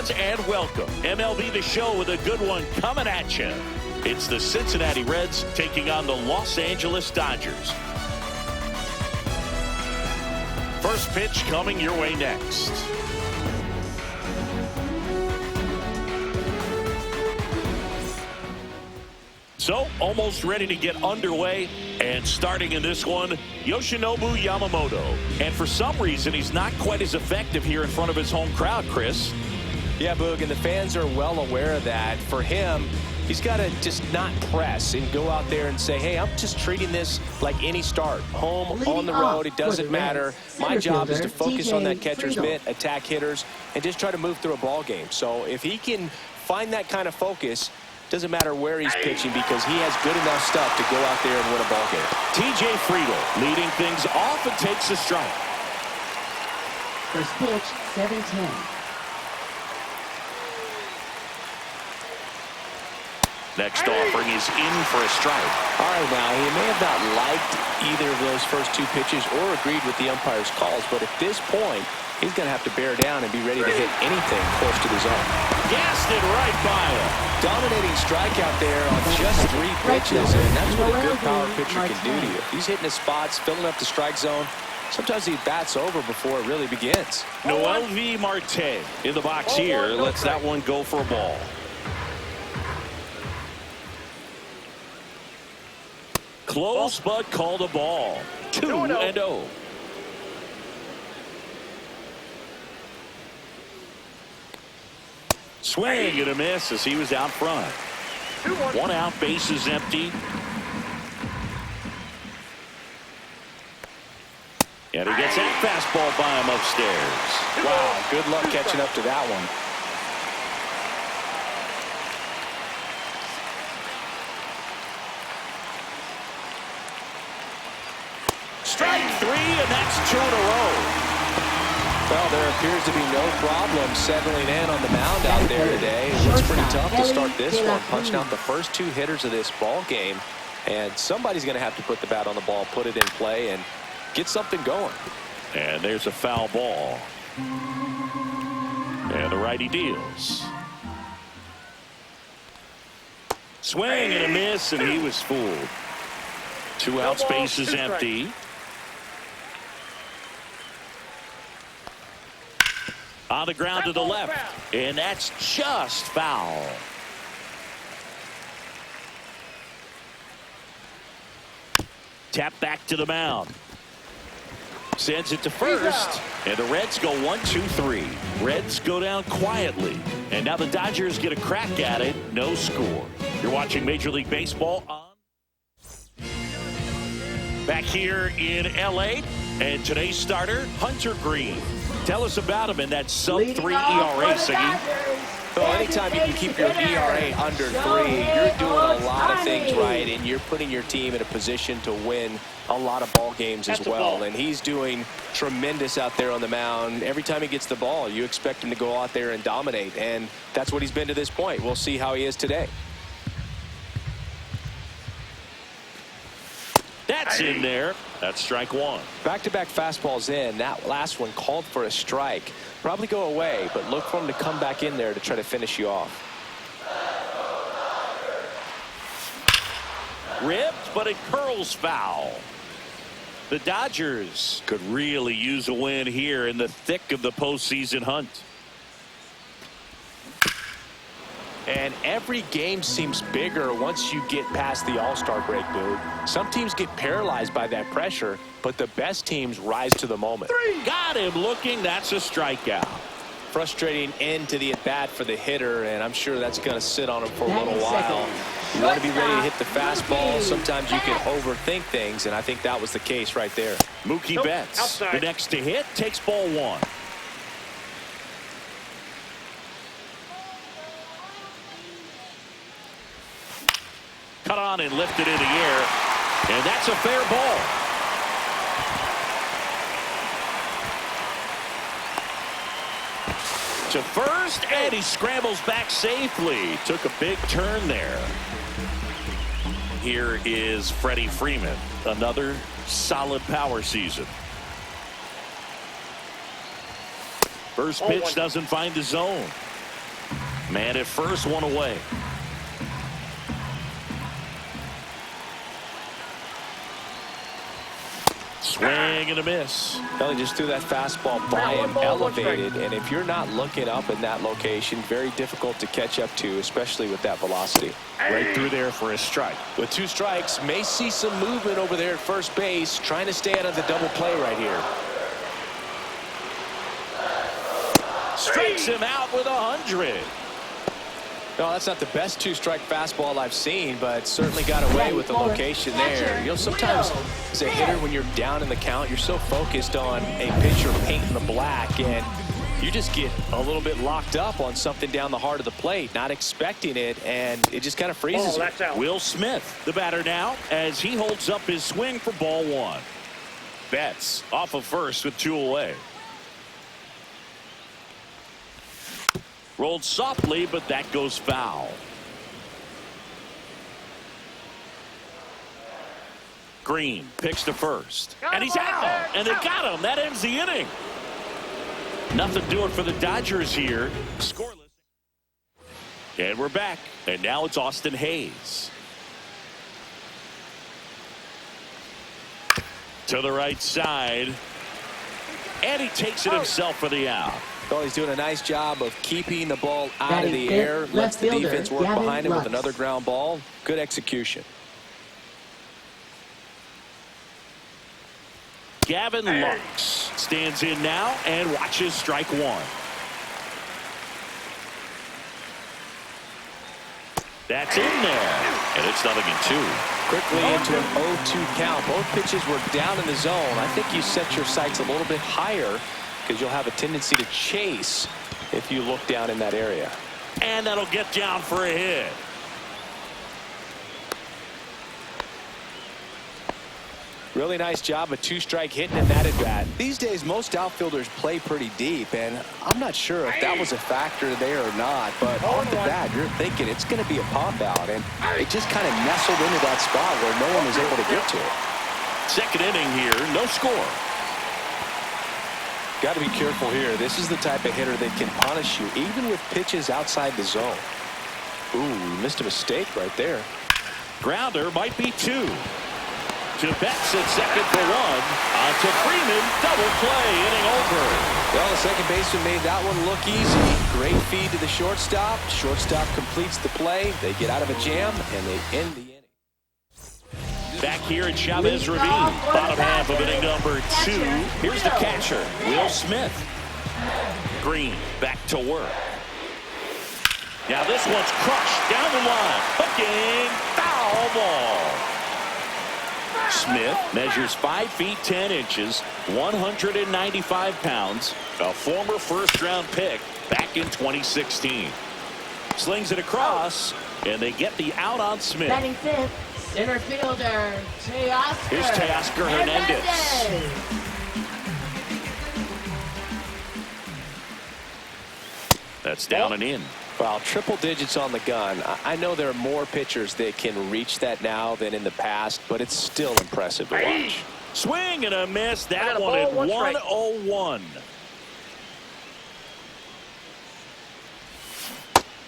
fans, and welcome. MLB The Show with a good one coming at you. It's the Cincinnati Reds taking on the Los Angeles Dodgers. First pitch coming your way next. So, almost ready to get underway, and starting in this one, Yoshinobu Yamamoto. And for some reason, he's not quite as effective here in front of his home crowd, Chris. Yeah, Boog, and the fans are well aware of that. For him, he's got to just not press and go out there and say, hey, I'm just treating this like any start. Home, on the road, it doesn't matter. My job is to focus on that catcher's mitt, attack hitters, and just try to move through a ball game. So if he can find that kind of focus, doesn't matter where he's pitching because he has good enough stuff to go out there and win a ball game. TJ Friedl leading things off and takes a strike. First pitch, 7-10. Next offering is in for a strike. All right, now, he may have not liked either of those first two pitches or agreed with the umpire's calls, but at this point, he's going to have to bear down and be ready to hit anything close to the zone. Gassed it right by him. Dominating strikeout there on just 3 pitches, and that's what a good power pitcher can do to you. He's hitting his spots, filling up the strike zone. Sometimes he bats over before it really begins. Noel V. Marte in the box here. Lets that one go for a ball. Close, but called a ball. 2-0. Swing and a miss as he was out front. 1 out, bases empty. And he gets that fastball by him upstairs. Wow, good luck catching up to that one. Strike 3, and that's 2 in a row. Well, there appears to be no problem settling in on the mound out there today. It looks pretty tough to start this one, punching out the first 2 hitters of this ball game. And somebody's going to have to put the bat on the ball, put it in play, and get something going. And there's a foul ball. And the righty deals. Swing and a miss, and he was fooled. 2 outs, bases empty. On the ground to the left, and that's just foul. Tap back to the mound. Sends it to first, and the Reds go 1-2-3. Reds go down quietly, and now the Dodgers get a crack at it. No score. You're watching Major League Baseball on back here in L.A., and today's starter, Hunter Green. Tell us about him in that sub-3 ERA, Siggy. Well, anytime you can keep your ERA under 3, you're doing a lot of things right, and you're putting your team in a position to win a lot of ball games as well. And he's doing tremendous out there on the mound. Every time he gets the ball, you expect him to go out there and dominate, and that's what he's been to this point. We'll see how he is today. That's in there. That's strike 1. Back-to-back fastballs in. That last one called for a strike. Probably go away, but look for him to come back in there to try to finish you off. Ripped, but it curls foul. The Dodgers could really use a win here in the thick of the postseason hunt. And every game seems bigger once you get past the All-Star break, dude. Some teams get paralyzed by that pressure, but the best teams rise to the moment. 3. Got him looking. That's a strikeout. Frustrating end to the at-bat for the hitter, and I'm sure that's going to sit on him for a little while. You want to be ready to hit the fastball. Sometimes you can overthink things, and I think that was the case right there. Mookie Betts, the next to hit, takes ball 1. Cut on and lifted in the air, and that's a fair ball. To first, and he scrambles back safely. Took a big turn there. Here is Freddie Freeman, another solid power season. First pitch doesn't find the zone. Man at first, one away. Swing and a miss. Well, he just threw that fastball by him, elevated, and if you're not looking up in that location, very difficult to catch up to, especially with that velocity. Right through there for a strike. With 2 strikes, may see some movement over there at first base, trying to stay out of the double play right here. Strikes him out with 100. No, that's not the best 2-strike fastball I've seen, but certainly got away with the location there. You know, sometimes as a hitter, when you're down in the count, you're so focused on a pitcher painting the black, and you just get a little bit locked up on something down the heart of the plate, not expecting it, and it just kind of freezes you. Will Smith, the batter now, as he holds up his swing for ball 1. Betts off of first with 2 away. Rolled softly, but that goes foul. Green picks to first, and he's out, and they got him. That ends the inning. Nothing doing for the Dodgers here. Scoreless. And we're back, and now it's Austin Hayes. To the right side, and he takes it himself for the out. Well, he's doing a nice job of keeping the ball out of the air. Lets the defense work behind him with another ground ball. Good execution. Gavin Lux stands in now and watches strike 1. That's in there, and it's 0-2. Quickly into an 0-2 count. Both pitches were down in the zone. I think you set your sights a little bit higher, because you'll have a tendency to chase if you look down in that area. And that'll get down for a hit. Really nice job of 2-strike hitting in that at bat. These days, most outfielders play pretty deep, and I'm not sure if that was a factor there or not, but on the bat, you're thinking it's going to be a pop-out, and it just kind of nestled into that spot where no one was able to get to it. Second inning here, no score. Got to be careful here. This is the type of hitter that can punish you, even with pitches outside the zone. Ooh, missed a mistake right there. Grounder might be 2. To Betts at second for 1. On to Freeman, double play, inning over. Well, the second baseman made that one look easy. Great feed to the shortstop. Shortstop completes the play. They get out of a jam, and they end the inning. Back here at Chavez Ravine, bottom half of inning number 2. Here's the catcher, Will Smith. Green back to work. Now this one's crushed down the line. Hooking, foul ball. Smith measures 5 feet 10 inches, 195 pounds, a former first-round pick back in 2016. Slings it across, and they get the out on Smith. Batting 5th, center fielder, Teoscar. Here's Teoscar Hernandez. That's down and in. Well, triple digits on the gun. I know there are more pitchers that can reach that now than in the past, but it's still impressive to watch. Swing and a miss. That one at 101.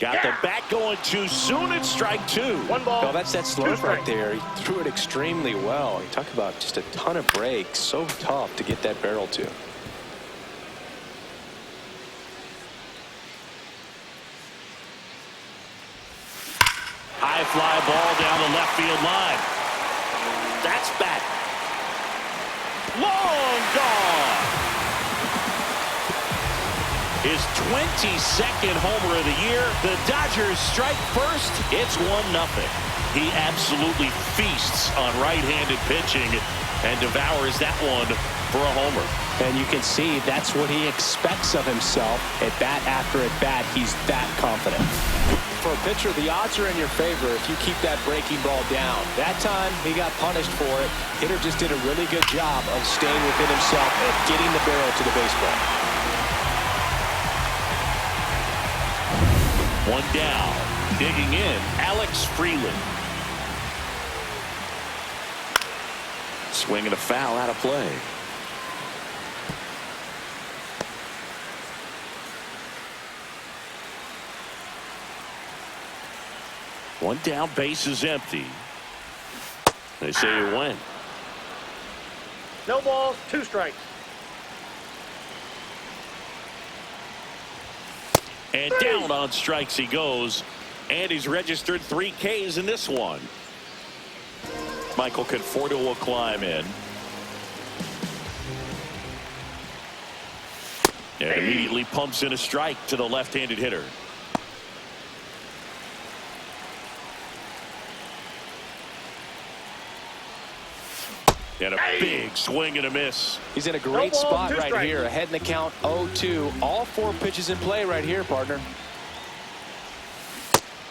Got the bat going too soon at strike 2. 1 ball. No, that's that slope right there. He threw it extremely well. You talk about just a ton of breaks. So tough to get that barrel to. High fly ball down the left field line. That's back. Long gone. His 22nd homer of the year. The Dodgers strike first. It's 1-0. He absolutely feasts on right-handed pitching and devours that one for a homer. And you can see that's what he expects of himself. At bat after at bat, he's that confident. For a pitcher, the odds are in your favor if you keep that breaking ball down. That time, he got punished for it. Hitter just did a really good job of staying within himself and getting the barrel to the baseball. 1 down. Digging in, Alex Freeland. Swing and a foul out of play. One down, base is empty. They say you win. No balls, 2 strikes. And down on strikes he goes. And he's registered 3 Ks in this one. Michael Conforto will climb in. And immediately pumps in a strike to the left-handed hitter. And a big swing and a miss. He's in a great spot right here. Ahead in the count 0-2. All 4 pitches in play right here, partner.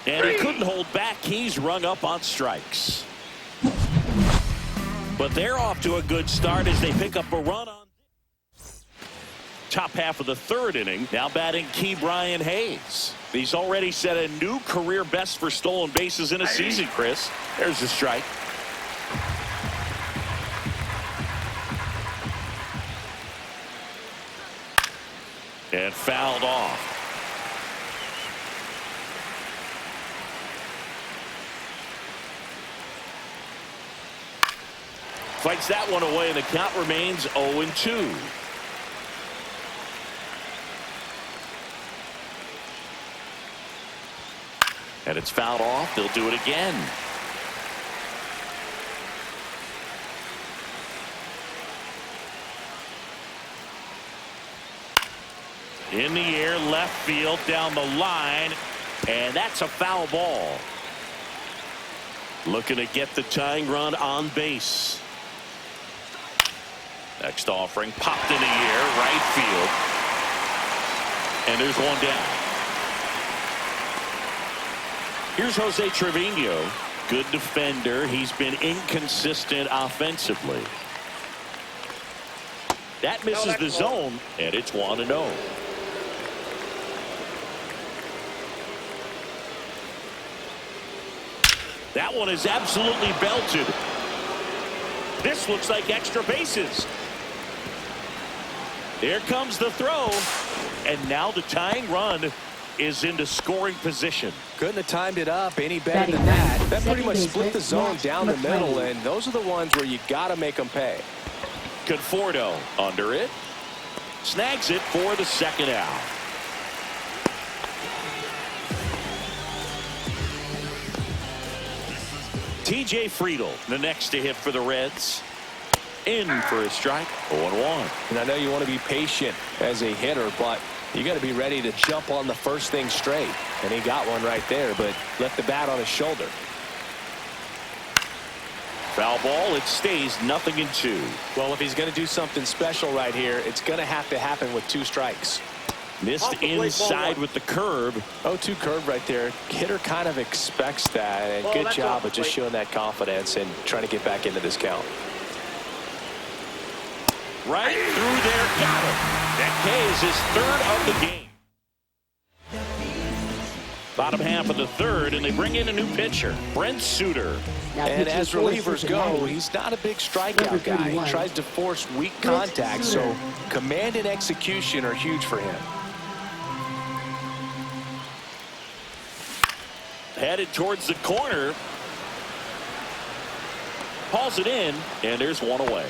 And he couldn't hold back. He's rung up on strikes. But they're off to a good start as they pick up a run on top half of the 3rd inning. Now batting Key Brian Hayes. He's already set a new career best for stolen bases in a season, Chris. There's the strike. And fouled off. Fights that one away, and the count remains 0-2. And it's fouled off. They'll do it again. In the air, left field, down the line, and that's a foul ball. Looking to get the tying run on base. Next offering, popped in the air, right field. And there's one down. Here's Jose Trevino. Good defender. He's been inconsistent offensively. That misses the zone, and it's 1-0. That one is absolutely belted. This looks like extra bases. Here comes the throw. And now the tying run is into scoring position. Couldn't have timed it up any better than that. That pretty much split the zone down the middle, and those are the ones where you got to make them pay. Conforto under it. Snags it for the 2nd out. TJ Friedl, the next to hit for the Reds. In for a strike, 0-1. And I know you want to be patient as a hitter, but you got to be ready to jump on the first thing straight. And he got one right there, but left the bat on his shoulder. Foul ball. It stays 0-2. Well, if he's going to do something special right here, it's going to have to happen with 2 strikes. Missed inside with the curve. 0-2 curve right there. Hitter kind of expects that, and good job of just showing that confidence and trying to get back into this count. Right through there, got him. That K is his 3rd of the game. Bottom half of the 3rd, and they bring in a new pitcher, Brent Suter. And as relievers go, he's not a big strikeout guy. He tries to force weak contact, so command and execution are huge for him. Headed towards the corner. Hauls it in, and there's one away.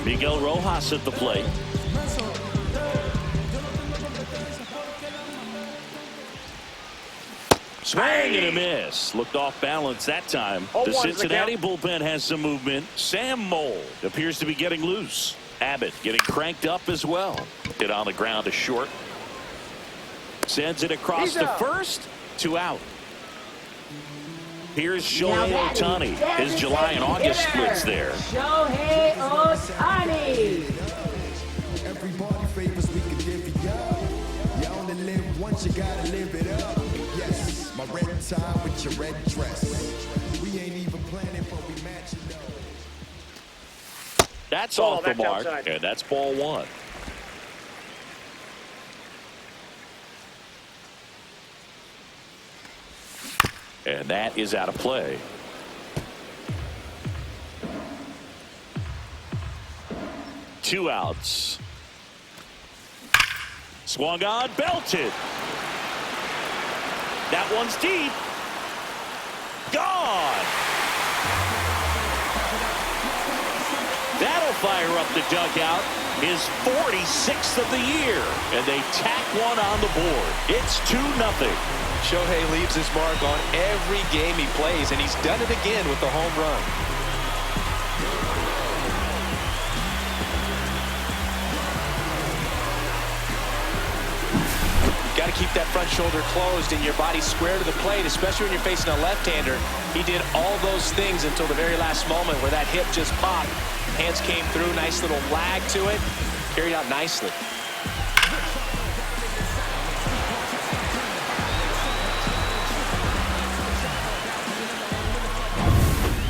Miguel Rojas at the plate. Swing and a miss. Looked off balance that time. The Cincinnati bullpen has some movement. Sam Moll appears to be getting loose. Abbott getting cranked up as well. Hit on the ground to short. Sends it across to first. 2 out. Here's Shohei Ohtani. His July and August splits there. Shohei Ohtani. Everybody favors we can give it up. You only live once, you gotta live it up. Yes, my red tie with your red dress. We ain't even planning, but we matching up. That's off the mark, and that's ball 1. And that is out of play. Two outs. Swung on, belted. That one's deep. Gone. That'll fire up the dugout. His 46th of the year. And they tack one on the board. It's 2-0. Shohei leaves his mark on every game he plays, and he's done it again with the home run. Got to keep that front shoulder closed and your body square to the plate, especially when you're facing a left-hander. He did all those things until the very last moment where that hip just popped. Hands came through, nice little lag to it, carried out nicely.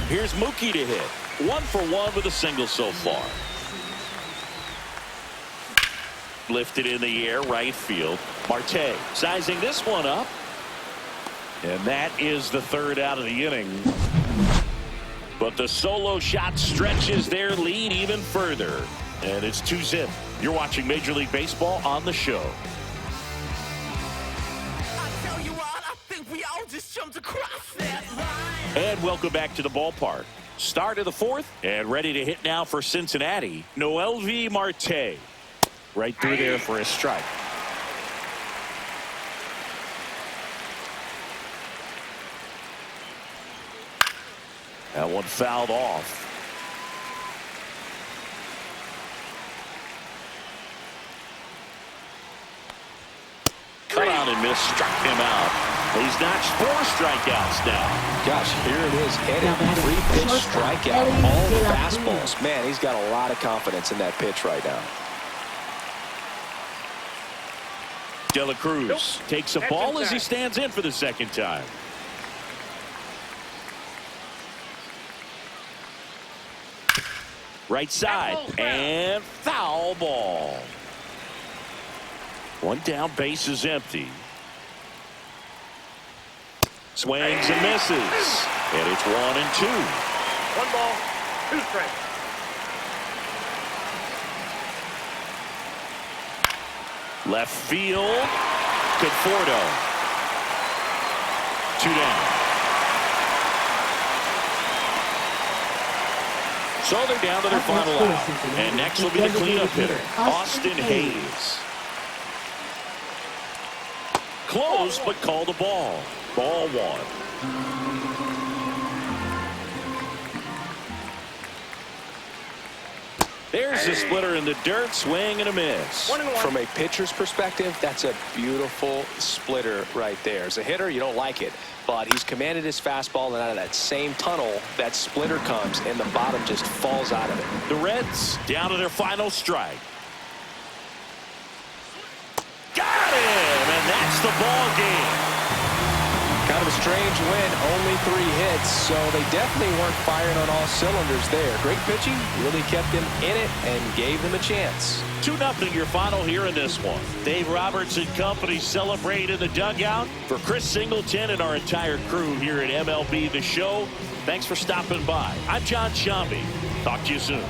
Here's Mookie to hit. 1 for 1 with a single so far. Lifted in the air, right field. Marte sizing this one up. And that is the 3rd out of the inning. But the solo shot stretches their lead even further. And it's 2-0. You're watching Major League Baseball on the show. I tell you what, I think we all just jumped across that line. And welcome back to the ballpark. Start of the 4th and ready to hit now for Cincinnati. Noelvi Marte. Right through there for a strike. That one fouled off. Cut out and missed, struck him out. He's notched 4 strikeouts now. Gosh, here it is, headed 3-pitch strikeout, all the fastballs. Man, he's got a lot of confidence in that pitch right now. De La Cruz takes a ball as he stands in for the 2nd time. Right side and foul ball. 1 down, base is empty. Swings and misses. And it's 1-2. 1 ball, 2 strikes. Left field. Conforto. 2 down. So they're down to their final out. And next will be the cleanup hitter, Austin Hayes. Close, but called a ball. Ball 1. There's the splitter in the dirt, swing and a miss. 1-1. From a pitcher's perspective, that's a beautiful splitter right there. As a hitter, you don't like it, but he's commanded his fastball, and out of that same tunnel, that splitter comes, and the bottom just falls out of it. The Reds down to their final strike. Got him, and that's the ball game. Kind of a strange win, only 3 hits, so they definitely weren't firing on all cylinders there. Great pitching, really kept them in it and gave them a chance. 2-0 your final here in this one. Dave Roberts and company celebrate in the dugout. For Chris Singleton and our entire crew here at MLB The Show, thanks for stopping by. I'm John Shambi. Talk to you soon.